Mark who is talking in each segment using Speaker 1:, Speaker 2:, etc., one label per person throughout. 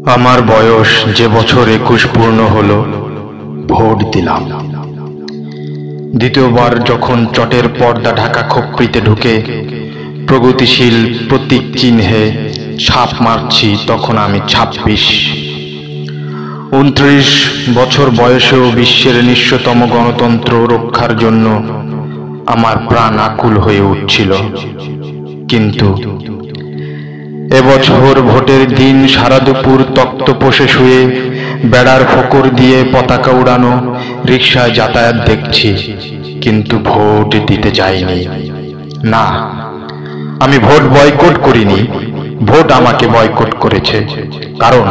Speaker 1: আমার বয়স যে বছর 21 পূর্ণ হলো, ভোট দিলাম। দ্বিতীয়বার যখন চটের পর্দা ঢাকা খোপড়িতে ঢুকে প্রগতিশীল প্রতীক চিহ্নে ছাপ মারছি, তখন আমি 26। 29 বছর বয়সেও বিশ্বের নিঃস্বতম গণতন্ত্র রক্ষার জন্য আমার প্রাণ আকুল হয়ে উঠছিল। কিন্তু এবছর ভোটের দিন সারা দুপুর তক্তপোষে শুয়ে বেড়ার ফোকর দিয়ে পতাকা উড়ানো রিকশায় যাতায়াত দেখছি, কিন্তু ভোট দিতে যাইনি। না, আমি ভোট বয়কট করিনি, ভোট আমাকে বয়কট করেছে। কারণ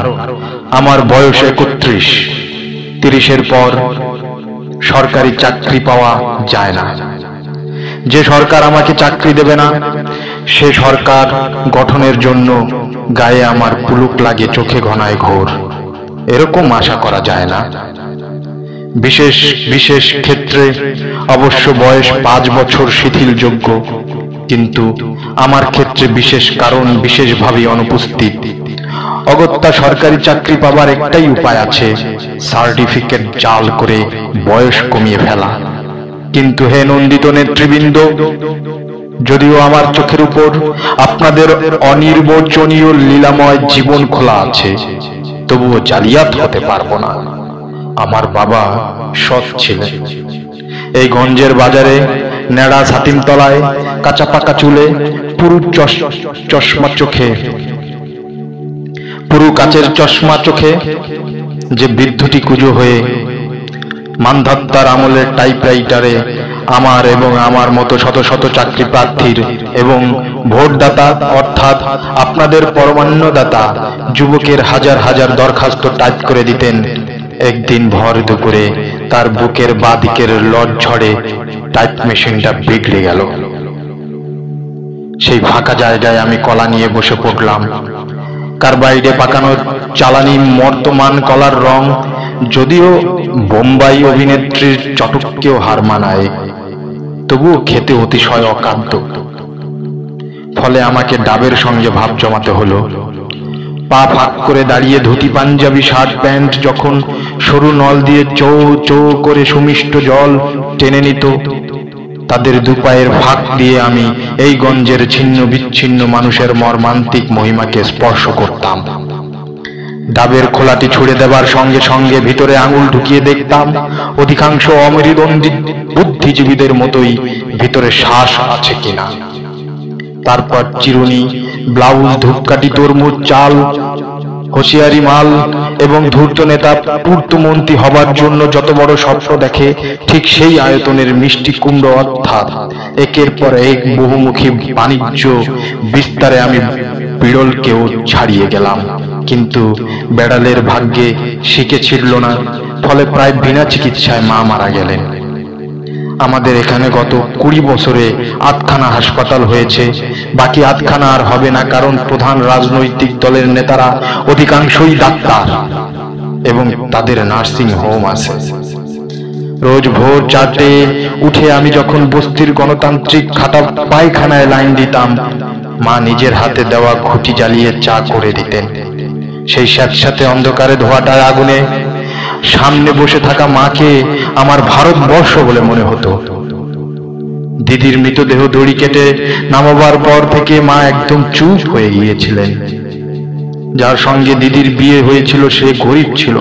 Speaker 1: আমার বয়স 31। 30-এর পর সরকারি চাকরি পাওয়া যায় না। যে সরকার আমাকে চাকরি দেবে না, সে সরকার গঠনের জন্য গায়ে আমার পুলক লাগে, চোখে ঘনায় ঘোর। এরকম আশা করা যায় না। বিশেষ বিশেষ ক্ষেত্রে অবশ্য বয়স 5 বছর শিথিলযোগ্য, কিন্তু আমার ক্ষেত্রে বিশেষ কারণ বিশেষভাবে অনুপস্থিত। অগত্যা সরকারি চাকরি পাবার একটাই উপায় আছে, সার্টিফিকেট জাল করে বয়স কমিয়ে ফেলা। কিন্তু হে নন্দিত নেতৃবৃন্দ, যদিও আমার চোখের উপর আপনাদের অনির্বচনীয় লীলাময় জীবন খোলা আছে, তবুও জালিয়াত হতে পারবো না। আমার বাবা সৎ ছিলেন। এই গঞ্জের বাজারে নেড়া ছাতিমতলায় কাঁচা পাকা চুলে পুরু কাচের চশমা চোখে যে বৃদ্ধটি কুজো হয়ে মানধাত্তার আমলের টাইপরাইটারে আমার এবং আমার মতো শত শত চাকরি প্রার্থীর এবং ভোটদাতা অর্থাৎ আপনাদের পরমান্যদাতা যুবকের হাজার হাজার দরখাস্ত টাইপ করে দিতেন, একদিন ভর দুপুরে তার বুকের বাঁদিকের লট ঝড়ে টাইপ মেশিনটা বিগড়ে গেল। সেই ফাঁকা জায়গায় আমি কলা নিয়ে বসে পড়লাম। কার্বাইডে পাকানো চালানি মর্তমান কলার রং যদিও বোম্বাই অভিনেত্রীর চটককেও হার মানায়, তবুও খেতে অতিশয় অখাদ্য। ফলে আমাকে ডাবের সঙ্গে ভাব জমাতে হলো। পা ফাঁক করে দাঁড়িয়ে ধুতি পাঞ্জাবি শার্ট প্যান্ট যখন সরু নল দিয়ে চৌ চৌ করে সুমিষ্ট জল টেনে নিত, তাদের দুপায়ের ফাঁক দিয়ে আমি এই গঞ্জের ছিন্ন বিচ্ছিন্ন মানুষের মর্মান্তিক মহিমাকে স্পর্শ করতাম। ডাবের খোলাটি ছুড়ে দেবার সঙ্গে সঙ্গে ভিতরে আঙুল ঢুকিয়ে দেখতাম অধিকাংশ অমেরুদণ্ডী বুদ্ধিজীবীদের মতোই ভিতরে শ্বাস আছে কিনা। তারপর চিরুনি, ব্লাউজ, ধূপকাঠি, তরমুজ, চাল, হুঁশিয়ারি মাল এবং ধূর্ত নেতা পূর্তমন্ত্রী হবার জন্য যত বড় স্বপ্ন দেখে, ঠিক সেই আয়তনের মিষ্টি কুমড়ো অর্থাৎ একের পর এক বহুমুখী বাণিজ্য বিস্তারে আমি বিড়লকেও ছাড়িয়ে গেলাম। কিন্তু বেড়ালের ভাগ্যে শিকে ছিড়ল না, ফলে প্রায় বিনা চিকিৎসায় মা মারা গেলেন। আমাদের এখানে গত 20 বছরে 8খানা হাসপাতাল হয়েছে, বাকি 8খানা আর হবে না, কারণ প্রধান রাজনৈতিক দলের নেতারা অধিকাংশই ডাক্তার এবং তাদের নার্সিং হোম আছে। রোজ ভোর 4টে উঠে আমি যখন বস্তির গণতান্ত্রিক খাটা পায়খানায় লাইন দিতাম, মা নিজের হাতে দেওয়া ঘুঁটি জ্বালিয়ে চা করে দিতেন। সেই স্যাঁতস্যাঁতে অন্ধকারে ধোঁয়াটার আগুনে সামনে বসে থাকা মাকে আমার ভারতবর্ষ বলে মনে হতো। দিদির মৃতদেহ দড়ি কেটে নামাবার পর থেকে মা একদম চুপ হয়ে গিয়েছিলেন। যার সঙ্গে দিদির বিয়ে হয়েছিল সে গরিব ছিল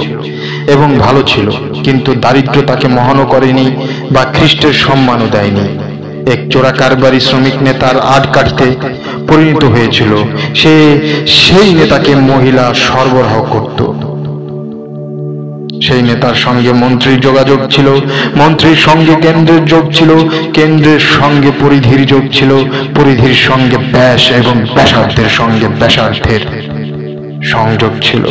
Speaker 1: এবং ভালো ছিল, কিন্তু দারিদ্র্য তাকে মহানও করেনি বা খ্রিস্টের সম্মানও দেয়নি। এক চোরা কারবারি শ্রমিক নেতার আট কাটতে পরিণত হয়েছিল। সে সেই নেতাকে মহিলা সরবরাহ করত। সেই নেতার সঙ্গে মন্ত্রীর যোগাযোগ ছিল, মন্ত্রীর সঙ্গে কেন্দ্রের যোগ ছিল, কেন্দ্রের সঙ্গে পরিধির যোগ ছিল, পরিধির সঙ্গে ব্যাস এবং ব্যাসার্ধের সঙ্গে ব্যাসার্ধের সংযোগ ছিল।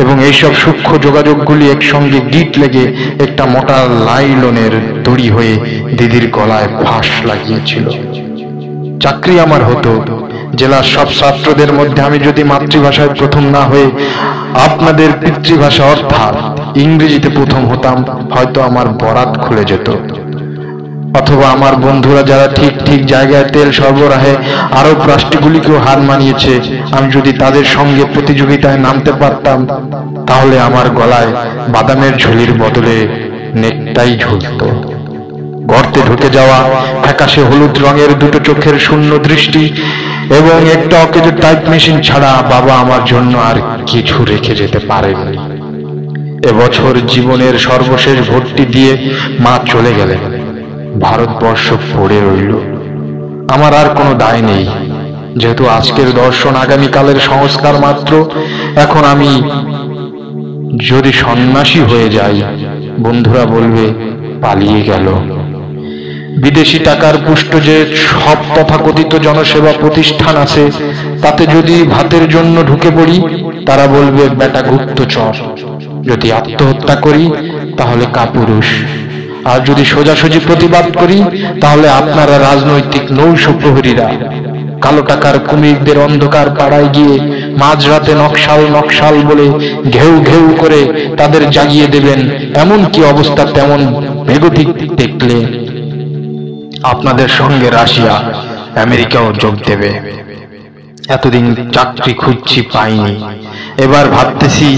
Speaker 1: এবং এইসব সূক্ষ্ম যোগাযোগগুলি একসঙ্গে গিট লেগে একটা মোটা লাইলনের দড়ি হয়ে দিদির গলায় ফাঁস লাগিয়েছিল। চাকরি আমার হতো। জেলার সব ছাত্রদের মধ্যে আমি যদি মাতৃভাষায় প্রথম না হয়ে আপনাদের পিতৃভাষা অর্থাৎ ইংরেজিতে প্রথম হতাম, হয়তো আমার বরাত খুলে যেত। অথবা আমার বন্ধুরা যারা ঠিক ঠিক জায়গায় তেল সরবরাহে আরব রাষ্ট্রগুলিকেও হার মানিয়েছে, আমি যদি তাদের সঙ্গে প্রতিযোগিতায় নামতে পারতাম, তাহলে আমার গলায় বাদামের ঝুলির বদলে নেকটাই ঝুলত। গর্তে ঢুকে যাওয়া ফ্যাকাশে হলুদ রঙের দুটো চোখের শূন্য দৃষ্টি এবং একটা অকেজো টাইপ মেশিন ছাড়া বাবা আমার জন্য আর কিছু রেখে যেতে পারেননি। এবছর জীবনের সর্বশেষ ভোটটি দিয়ে মা চলে গেলেন। ভারতবর্ষ পড়ে রইল। আমার আর কোনো দায় নেই, যেহেতু আজকের দর্শন আগামীকালের সংস্কার মাত্র। এখন আমি যদি সন্ন্যাসী হয়ে যাই, বন্ধুরা বলবে পালিয়ে গেল। বিদেশি টাকার পুষ্ট যে সব তথাকথিত জনসেবা প্রতিষ্ঠান আছে, তাতে যদি ভাতের জন্য ঢুকে পড়ি, তারা বলবে বেটা গুপ্তচর। যদি আত্মহত্যা করি, তাহলে কাপুরুষ। আর যদি সোজাসুজি প্রতিবাদ করি, তাহলে আপনারা রাজনৈতিক নৌশ প্রহরীরা কালো টাকার কুমিরদের অন্ধকার পাড়ায় গিয়ে মাঝরাতে নকশাল নকশাল বলে ঘেউ ঘেউ করে তাদের জাগিয়ে দেবেন। এমন কি অবস্থা, তেমন বেগতিক দেখলে আপনাদের সঙ্গে রাশিয়া আমেরিকাও যোগ দেবে। এতদিন চাকরি খুঁজছি, পাইনি। এবার ভাবতেছি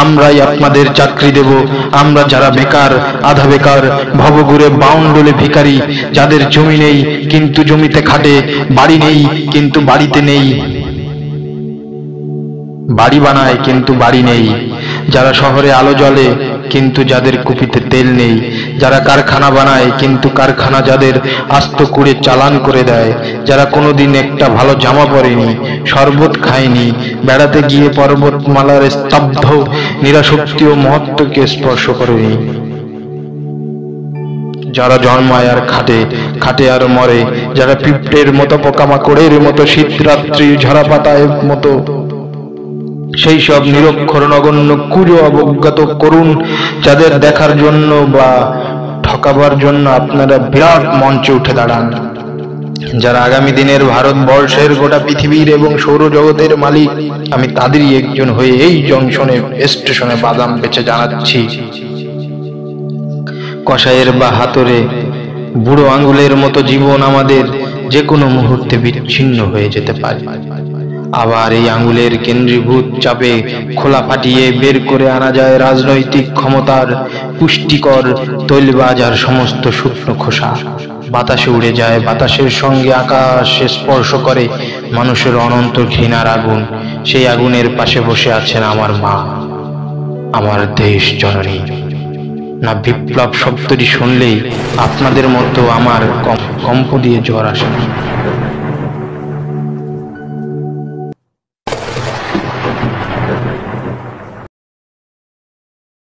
Speaker 1: আমরাই আপনাদের চাকরি দেব। আমরা যারা বেকার, আধা বেকার, ভবঘুরে বাউন্ডলে ভিখারি, যাদের জমি নেই কিন্তু জমিতে খাটে, বাড়ি নেই কিন্তু বাড়িতে নেই, বাড়ি বানায় কিন্তু বাড়ি নেই, যারা শহরে আলো জ্বলে কিন্তু যাদের কুপিতে তেল নেই, যারা কারখানা বানায় কিন্তু কারখানা যাদের আস্ত কুড়ে চালান করে দেয়, যারা কোনোদিন একটা ভালো জামা পরেনি, শরবত খায়নি, বেড়াতে গিয়ে পর্বতমালার স্তব্ধ নিরাশক্তি ও মহত্বকে স্পর্শ করেনি, যারা জন্মায় আর খাটে, খাটে আর মরে, যারা পিঁপড়ের মতো, পোকামাকড়ের মতো, শীতরাত্রি ঝরা পাতায় মতো, সেই সব নিরক্ষর নগণ্য কুজো অবজ্ঞাত করুন, যাদের দেখার জন্য বা ঠকাবার জন্য আপনারা বিরাট মঞ্চে উঠে দাঁড়ান, যারা আগামী দিনের ভারতবর্ষের গোটা পৃথিবীর এবং সৌরজগতের মালিক। আমি তাদেরই একজন হয়ে এই জংশনে স্টেশনে বাদাম বেচে জানাচ্ছি, কসাইয়ের বা হাতরে বুড়ো আঙ্গুলের মতো জীবন আমাদের যে কোনো মুহূর্তে বিচ্ছিন্ন হয়ে যেতে পারে। আবার এই আঙ্গুলের কেন্দ্রীভূত চাপে খোলা ফাটিয়ে বের করে আনা যায় রাজনৈতিক ক্ষমতার পুষ্টিকর তৈলবাজ আর সমস্ত শুকনো খোসা। বাতাসে উড়ে যায়, বাতাসের সঙ্গে আকাশে স্পর্শ করে মানুষের অনন্ত ঘৃণার আগুন। সেই আগুনের পাশে বসে আছেন আমার মা, আমার দেশ জননী। না বিপ্লব শব্দটি শুনলেই আপনাদের মতো আমার কম্প দিয়ে জ্বর আসে।